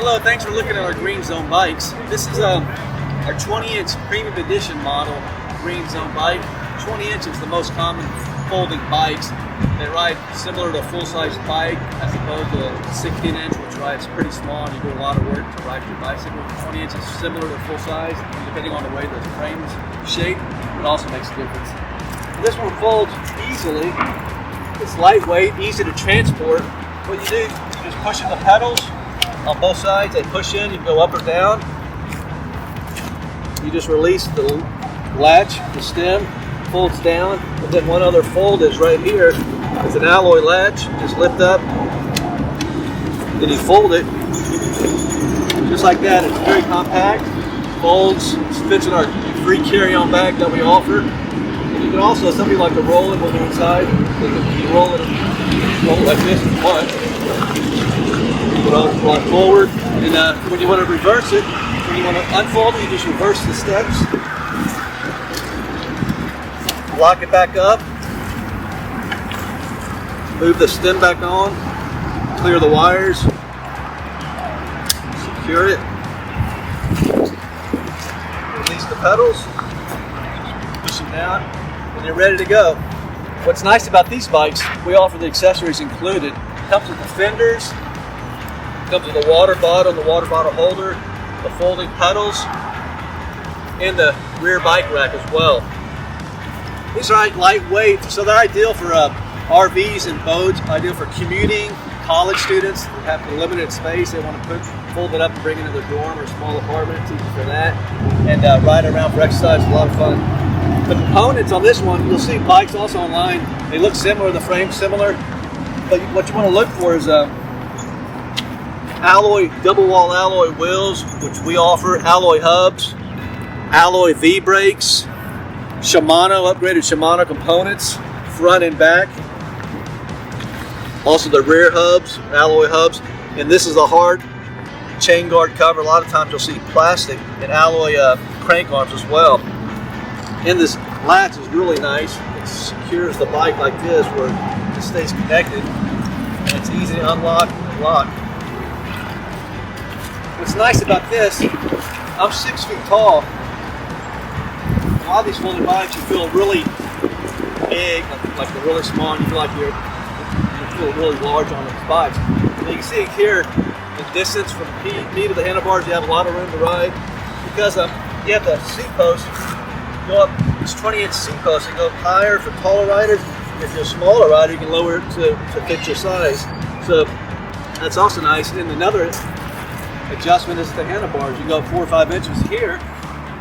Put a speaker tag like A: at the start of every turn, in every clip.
A: Hello, thanks for looking at our GreenZone bikes. This is our 20-inch premium edition model GreenZone bike. 20-inch is the most common folding bikes. They ride similar to a full-size bike as opposed to a 16-inch, which rides pretty small and you do a lot of work to ride your bicycle. 20-inch is similar to full-size, depending on the way the frame's shaped. It also makes a difference. This one folds easily. It's lightweight, easy to transport. What you do, you just push in the pedals on both sides. They push in, you can go up or down. You just release the latch, the stem folds down, and then one other fold is right here. It's an alloy latch. Just lift up, then you fold it just like that. It's very compact, folds, fits in our free carry-on bag that we offer. And you can also, some people like to roll it when they're inside. You roll it like this if you want. Roll it forward, and when you want to reverse it, when you want to unfold it, you just reverse the steps, lock it back up, move the stem back on, clear the wires, secure it, release the pedals, push them down, and you're ready to go. What's nice about these bikes, we offer the accessories included. It comes with the fenders, comes with a water bottle, the water bottle holder, the folding pedals, and the rear bike rack as well. These are lightweight, so they're ideal for RVs and boats, ideal for commuting, college students who have limited space. They want to fold it up and bring it into their dorm or small apartment. It's easy for that. And ride around for exercise, a lot of fun. The components on this one, you'll see bikes also online. They look similar, the frame's similar, but what you want to look for is alloy, double wall alloy wheels, which we offer, alloy hubs, alloy V-brakes, upgraded Shimano components, front and back. Also the rear hubs, alloy hubs, and this is a hard chain guard cover. A lot of times you'll see plastic and alloy crank arms as well. And this latch is really nice. It secures the bike like this where it stays connected, and it's easy to unlock and lock. What's nice about this, I'm 6 feet tall. A lot of these folding bikes, you feel really big, like they're really small, and you feel like you feel really large on these bikes. And you can see here, the distance from me to the handlebars, you have a lot of room to ride. Because you have the seat post, go up, it's 20-inch seat post, you go higher for taller riders. If you're a smaller rider, you can lower it to fit your size. So that's also nice. And another adjustment is the handlebars. You can go 4 or 5 inches here,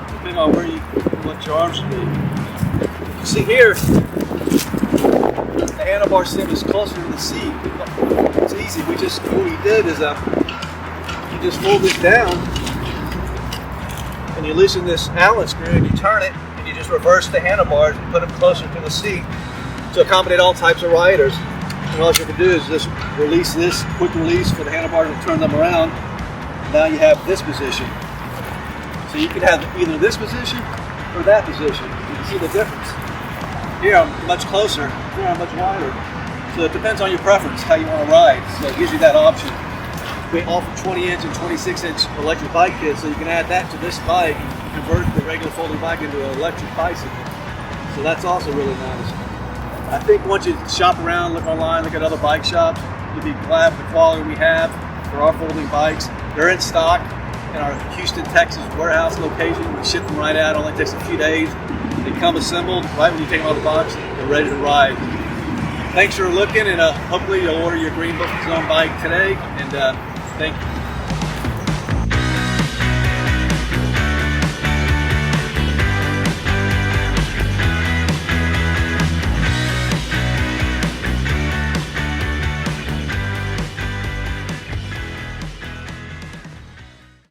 A: depending on where you want your arms to be. You see here, the handlebar stem is closer to the seat. It's easy. What we did is you just fold this down, and you loosen this Allen screw, and you turn it, and you just reverse the handlebars and put them closer to the seat to accommodate all types of riders. And all you have to do is just release this, quick release for the handlebars and turn them around. Now you have this position. So you can have either this position or that position. You can see the difference. Here I'm much closer, here I'm much wider. So it depends on your preference, how you want to ride. So it gives you that option. We offer 20-inch and 26-inch electric bike kits, so you can add that to this bike and convert the regular folding bike into an electric bicycle. So that's also really nice. I think once you shop around, look online, look at other bike shops, you'll be glad with the quality we have for our folding bikes. They're in stock in our Houston, Texas warehouse location. We ship them right out. It only takes a few days. They come assembled right when you take them out of the box. They're ready to ride. Thanks for looking, and hopefully you'll order your GreenZone bike today. And thank you.